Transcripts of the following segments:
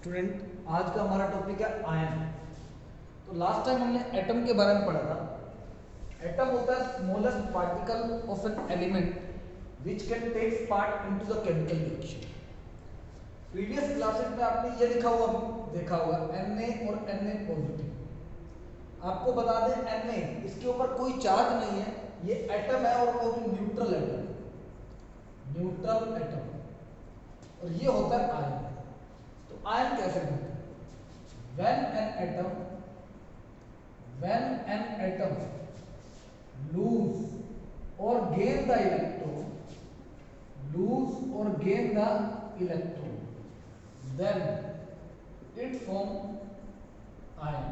Student, आज का हमारा टॉपिक है आयन। तो लास्ट टाइम हमने एटम के बारे में पढ़ा था। एटम होता है smallest particle of an element which can take part into the chemical reaction. Previous classes में आपने ये लिखा हुआ देखा होगा Na और Na पॉजिटिव। आपको बता दें Na इसके ऊपर कोई चार्ज नहीं है, ये एटम है और वो भी न्यूट्रल एटम, न्यूट्रल एटम, और ये होता है आयन। तो आयन कैसे बनता है? when an atom lose or gain the electron, then it form ion।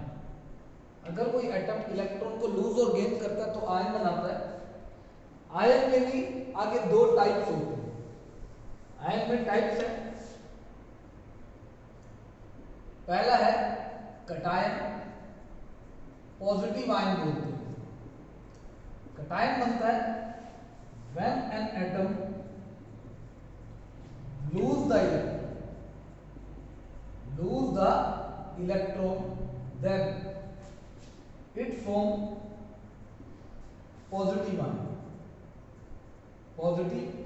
अगर कोई एटम इलेक्ट्रॉन को लूज और गेन करता है तो आयन बनाता है। आयन में भी आगे दो टाइप्स होते हैं। आयन में टाइप्स है, पहला है कटायन, पॉजिटिव आयन बोलते हैं। कटायन बनता है when an atom lose the electron, then it form positive ion called cation।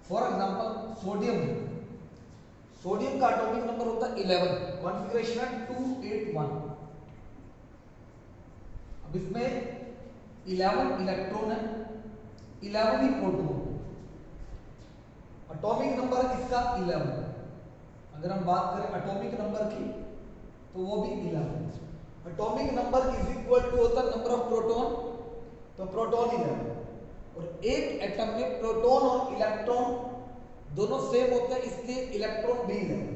For example sodium का एटॉमिक नंबर होता है 11, कॉन्फ़िगरेशन है 281। अब इसमें 11 इलेक्ट्रॉन है, 11 ही प्रोटॉन। एटॉमिक नंबर इसका 11। अगर हम बात करें एटॉमिक नंबर की तो वो भी 11। Atomic number is equal to होता है नंबर ऑफ प्रोटॉन, तो प्रोटॉन 11। और एक एटम में प्रोटॉन और इलेक्ट्रॉन दोनों सेम होते हैं, इसलिए इलेक्ट्रॉन भी 11।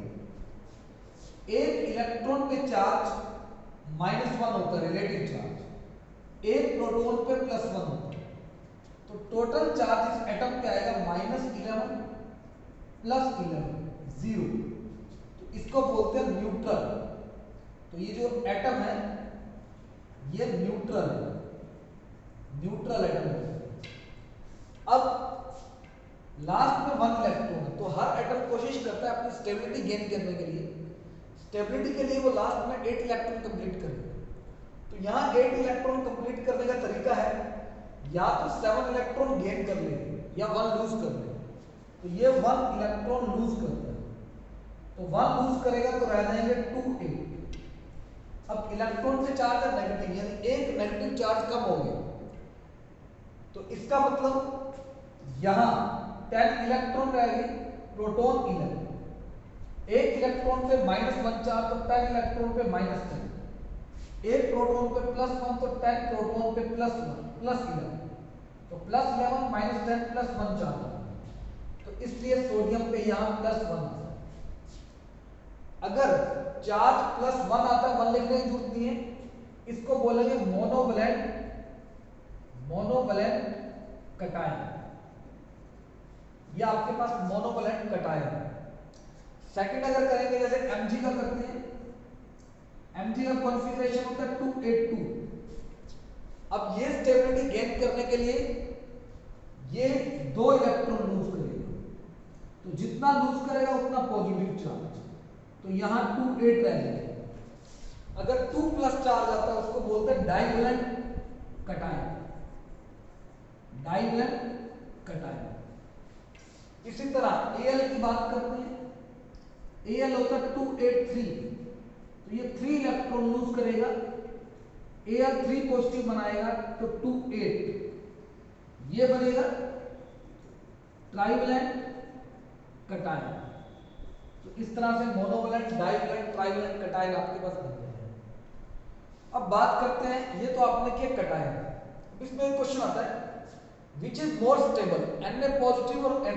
एक इलेक्ट्रॉन पे चार्ज -1 होता है, रिलेटिव चार्ज। एक प्रोटॉन पे +1 होता है। तो टोटल चार्ज इस एटम पे आएगा -11 +11 0। तो इसको बोलते हैं न्यूट्रल। तो ये जो एटम है ये न्यूट्रल एटम है। अब लास्ट में 1 इलेक्ट्रॉन है, तो हर एटम कोशिश करता है अपनी स्टेबिलिटी गेन करने के लिए। स्टेबिलिटी के लिए वो लास्ट में 8 इलेक्ट्रॉन कंप्लीट करेगा। तो यहाँ 8 इलेक्ट्रॉन कंप्लीट करने का तरीका है, या तो 7 इलेक्ट्रॉन गेन कर ले या 1 लूज कर ले। तो ये 1 इलेक्ट्रॉन लूज करता है, तो 1 लूज करेगा तो रह जाएंगे 2 8। अब इलेक्ट्रॉन पे चार्ज है नेगेटिव, यानी एक नेगेटिव चार्ज कम हो गया। तो इसका मतलब यहां 10 इलेक्ट्रॉन रहेगी, प्रोटॉन 11। एक इलेक्ट्रॉन पे -1 चार्ज तो 10 इलेक्ट्रॉन पे -10। एक प्रोटॉन पे +1 तो 10 प्रोटॉन पे +1 +11। तो +11 -10 +1 चार्ज। तो इसलिए सोडियम पे यहां +1 आता है। अगर चार्ज +1 आता है, 1 लिखने की जरूरत नहीं है, इसको बोलेंगे मोनोवैलेंट कटायन। ये आपके पास मोनोवैलेंट कटायन है। सेकंड अगर करेंगे जैसे Mg का करते हैं, Mg का कॉन्फ़िगरेशन होता है 282। अब ये स्टेबिलिटी गेन करने के लिए ये 2 इलेक्ट्रॉन लूज करेगा, तो जितना लूज करेगा उतना पॉजिटिव चार्ज। तो यहां 2 8 रह जाएगा। अगर 2 प्लस चार्ज आता है उसको बोलते हैं डाइवैलेंट कटायन। इसी तरह Al की बात करते हैं, Al होता है 283। तो ये 3 इलेक्ट्रॉन लूज करेगा, Al 3 पॉजिटिव बनाएगा तो 2 8। ये बनेगा ट्राइवैलेंट कटायन। तो इस तरह से मोनोवैलेंट, डाइवैलेंट, ट्राइवैलेंट कटायन आपके पास बन गए हैं। अब बात करते हैं, ये तो आपने किया कटायन। अब इसमें एक क्वेश्चन आता है which is more stable, Na positive और Na।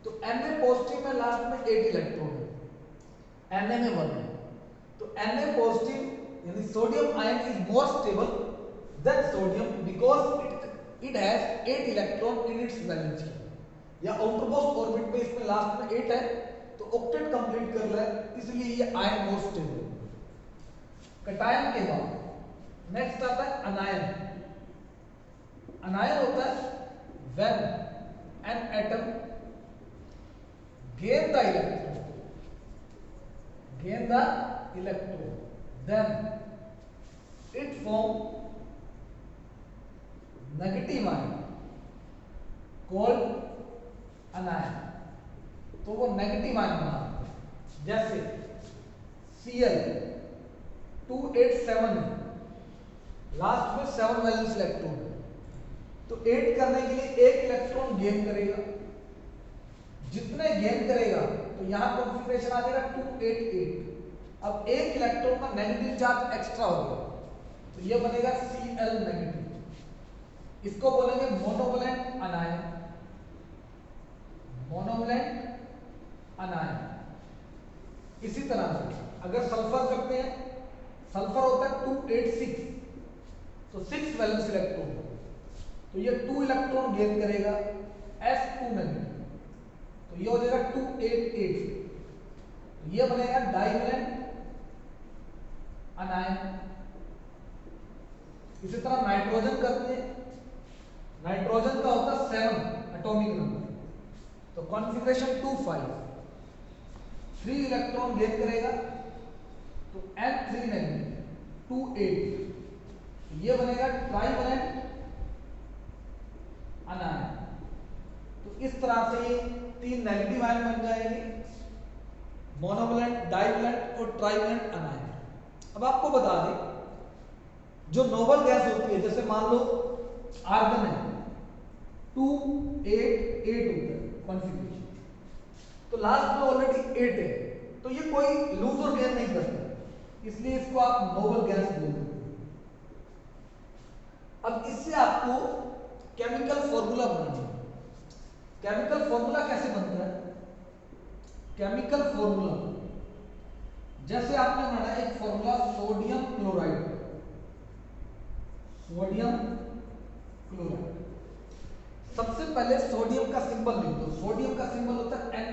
तो Na पॉजिटिव में लास्ट में 8 इलेक्ट्रॉन है, Na में 1 है। तो Na पॉजिटिव यानी sodium ion is more stable than sodium because it has 8 electron in its valence shell, या आउटरमोस्ट ऑर्बिट में इसमें लास्ट में 8 है, तो ऑक्टेट कंप्लीट कर रहा है, इसलिए ये आयन मोर स्टेबल। कटायन के बाद नेक्स्ट आता है अनायन। अनायन होता है when an atom gain the electron then it form negative ion called anion. तो वो नेगेटिव आयन बनाते हैं। जैसे Cl 287 लास्ट में 7 वैलेंस इलेक्ट्रॉन है, तो 8 करने के लिए एक इलेक्ट्रॉन गेन करेगा। जितने गेन करेगा तो यहां कॉन्फ़िगरेशन आ जाएगा 288। अब एक इलेक्ट्रॉन का नेगेटिव चार्ज एक्स्ट्रा होगा तो ये बनेगा Cl नेगेटिव। इसको बोलेंगे मोनोवैलेंट अनायन। मोनोवैलेंट अनायन। इसी तरह से अगर सल्फर करते हैं, सल्फर होता है 286, तो 6 वैलेंस इलेक्ट्रॉन, तो ये 2 इलेक्ट्रॉन गेन करेगा S2 नेगेटिव, तो ये हो जाएगा 288। तो ये बनेगा डाइवैलेंट अनायन। इसी तरह नाइट्रोजन करते हैं, नाइट्रोजन का होता है 7 एटॉमिक नंबर, तो कॉन्फ़िगरेशन 25, 3 इलेक्ट्रॉन गेन करेगा तो N3 नेगेटिव 28, ये बनेगा ट्राइवैलेंट अनायन। तो इस तरह से ये 3 नेगेटिव आयन बन जाएंगे, मोनोवैलेंट, डाइवैलेंट और ट्राइवैलेंट अनायन। अब आपको बता दें जो नोबल गैस होती है, जैसे मान लो आर्गन है 288 होता है कॉन्फ़िगरेशन, तो लास्ट में ऑलरेडी 8 है, तो ये कोई लूज और गेन नहीं करता, इसलिए इसको आप नोबल गैस बोलते हैं। अब इससे आपको केमिकल फॉर्मूला बनाना है। केमिकल फॉर्मूला कैसे बनता है? केमिकल फॉर्मूला जैसे आपने बनाया एक formula sodium chloride, sodium chloride. सबसे पहले सोडियम का सिंबल लिख दो। सोडियम का सिंबल होता है Na,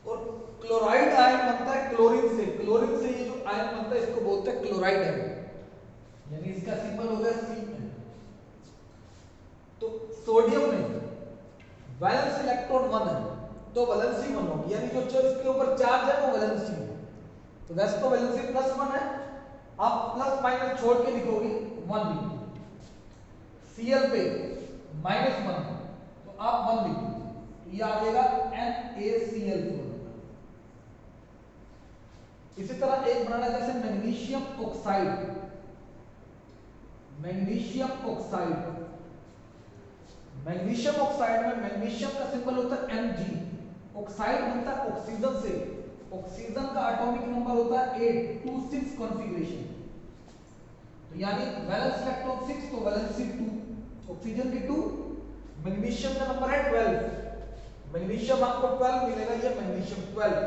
और क्लोराइड आयन बनता है क्लोरीन से। क्लोरीन से ये जो आयन बनता है इसको बोलते हैं क्लोराइड आयन, यानी इसका सिंबल हो गया Cl। तो सोडियम में वैलेंस इलेक्ट्रॉन 1 है, तो वैलेंसी 1 होगी, यानी जो इसके ऊपर चार्ज है वो वैलेंसी है। तो वैसे तो वैलेंसी +1 है, आप प्लस माइनस छोड़ के लिखोगे 1 लिखोगे। Cl पे -1 तो आप 1 लिखोगे, तो ये आ जाएगा NaCl4। इसी तरह एक बनाना जैसे magnesium oxide. Magnesium oxide, magnesium oxide में मैग्नीशियम का सिंबल होता है Mg। ऑक्साइड बनता है ऑक्सीजन से, ऑक्सीजन का एटॉमिक नंबर होता है 826 कॉन्फ़िगरेशन, तो यानी वैलेंस इलेक्ट्रॉन 6 तो वैलेंसी 2, ऑक्सीजन की 2, मैग्नीशियम का नंबर है 12, मैग्नीशियम आपको 12 मिलेगा, ये मैग्नीशियम 12,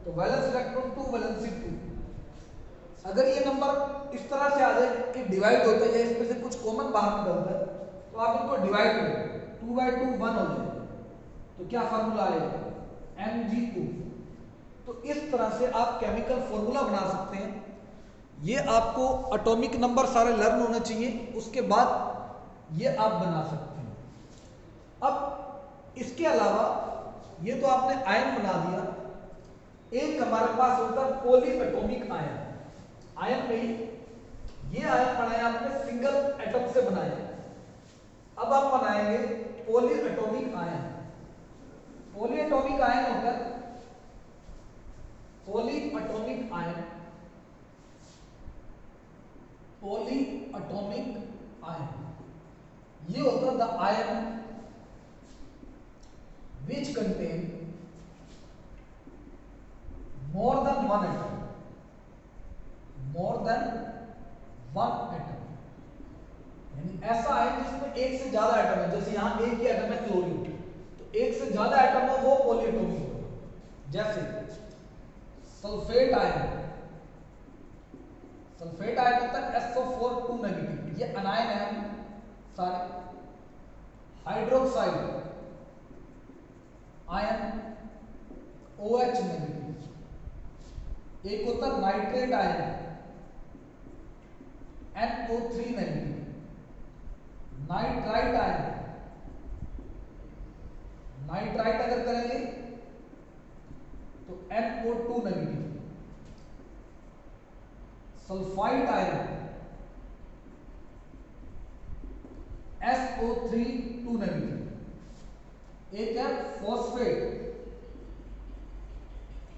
तो वैलेंस इलेक्ट्रॉन 2 वैलेंसी 2। अगर ये नंबर इस तरह से आ जाए कि डिवाइड होता है या इसमें से कुछ कॉमन बाहर निकलता है, तो आप इनको डिवाइड करें, 2/2 1 हो जाएगा, तो क्या फार्मूला आएगा? Mg2। तो इस तरह से आप केमिकल फॉर्मूला बना सकते हैं। ये आपको एटॉमिक नंबर सारे लर्न होने चाहिए, उसके बाद ये आप बना सकते हैं। अब इसके अलावा ये तो आपने आयन बना दिया, एक हमारे पास होता है पॉली एटॉमिक आयन। आयन में ये आयन बनाया आपने सिंगल एटम से बनाया, अब आप बनाएंगे poly atomic ion. Poly atomic ion होता है, poly atomic ion, poly atomic ion ये होता है the ion which contain more than 1 atom, more than 1 atom, यानी ऐसा आयन जिसमें एक से ज्यादा एटम है। जैसे यहां एक ही एटम है क्लोरीन, तो एक से ज्यादा एटम है वो पॉली एटॉमिक होगा। जैसे सल्फेट आयन, सल्फेट आयन होता है SO4 2 नेगेटिव, ये अनायन है सारे। हाइड्रोक्साइड आयन OH नेगेटिव, एक होता है nitrate ion NO3 negative, nitrite ion, nitrite अगर करेंगे तो NO2 negative. Sulphide ion SO3 2 negative. एक है फॉस्फेट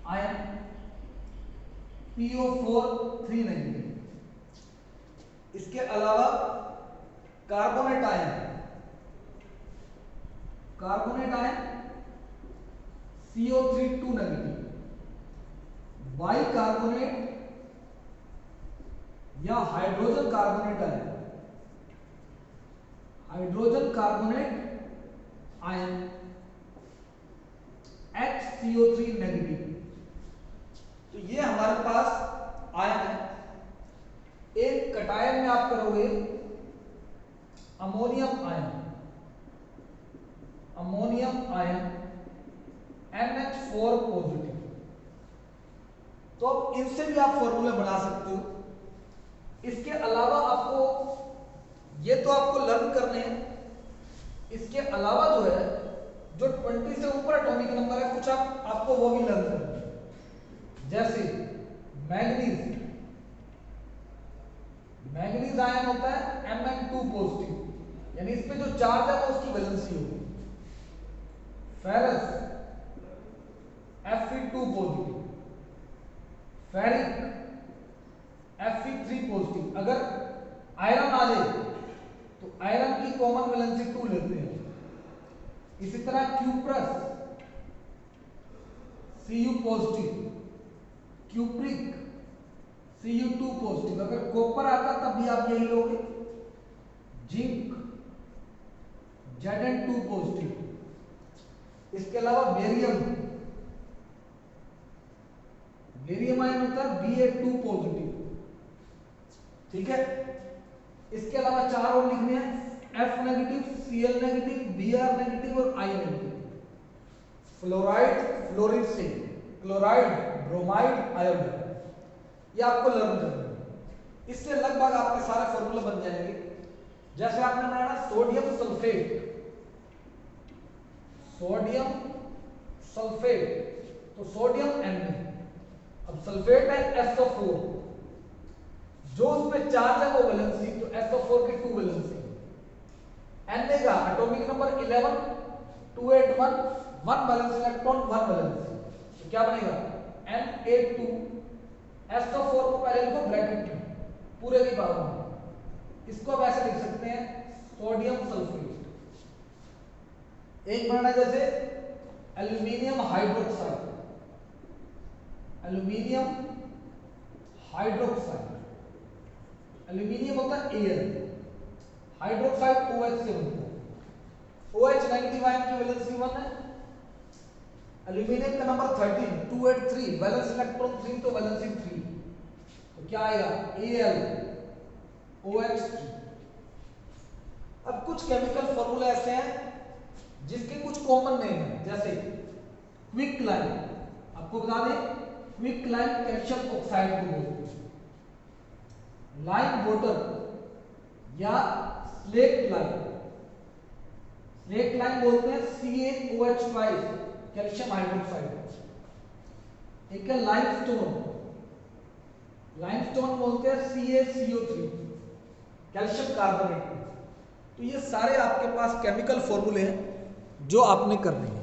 आयन PO4 3 नेगेटिव। इसके अलावा carbonate ion, carbonate ion CO3 2 negative. Bicarbonate या hydrogen carbonate ion, hydrogen carbonate ion HCO3 negative. तो ये हमारे पास आयन है। एक कटायन में आप करोगे ammonium ion, ammonium ion NH4 positive. तो अब इनसे भी आप फॉर्मूला बना सकते हो। इसके अलावा आपको, ये तो आपको लर्न करने हैं, इसके अलावा जो है, जो 20 से ऊपर एटॉमिक नंबर है, कुछ आपको वो भी लर्न करना है। जैसे मैंगनीज, मैंगनीज आयन होता है Mn2 पॉजिटिव, यानी इस पे जो चार्ज है वो उसकी वैलेंसी होगी। Ferrous Fe2 positive, ferric Fe3 positive. अगर आयरन आ जाए तो आयरन की कॉमन वैलेंसी 2 लेते हैं। इसी तरह cuprous Cu positive, cupric Cu2 positive. अगर कॉपर आता तब भी आप यही लोगे। Zinc Zn2 positive. इसके अलावा बेरियम, बेरियम आयन होता है Ba2 पॉजिटिव। ठीक है, इसके अलावा 4 और लिखने हैं, F negative, Cl negative, Br negative और I नेगेटिव। फ्लोराइड, फ्लोरीन से क्लोराइड, ब्रोमाइड, आयोडाइड, ये आपको लर्न करना है। इससे लगभग आपके सारे फॉर्मूले बन जाएंगे। जैसे आपने बनाया सोडियम सल्फेट, सोडियम सल्फेट, तो सोडियम Na, अब सल्फेट है SO4, जो उस पे चार्ज है वो वैलेंसी, तो SO4 की 2 वैलेंसी। Na का atomic number 11 281, 1 valence electron 1 valency, तो क्या बनेगा Na2। SO4 को पहले लिखो ब्रैकेट में पूरे की पावर में, इसको अब ऐसे लिख सकते हैं सोडियम सल्फेट। एक बनाना जैसे aluminium hydroxide, aluminium hydroxide, aluminium होता है Al, हाइड्रोक्साइड OH से बनता है। OH नेगेटिव आयन की वैलेंसी 1 है। एल्यूमिनियम का नंबर 13 283, वैलेंस इलेक्ट्रॉन 3, तो वैलेंसी 3, तो क्या आएगा AlOH3। अब कुछ केमिकल फॉर्मूले ऐसे हैं जिसके कुछ कॉमन नेम है, जैसे क्विक लाइम, आपको बता दें क्विक लाइम कैल्शियम ऑक्साइड को बोलते हैं। लाइम वाटर या स्लेट लाइम, स्लेट लाइम बोलते हैं CaOH5 कैल्शियम हाइड्रोक्साइड। एक है लाइमस्टोन, लाइमस्टोन बोलते हैं CaCO3 कैल्शियम कार्बोनेट। तो ये सारे आपके पास केमिकल फॉर्मूले हैं जो आपने करने हैं।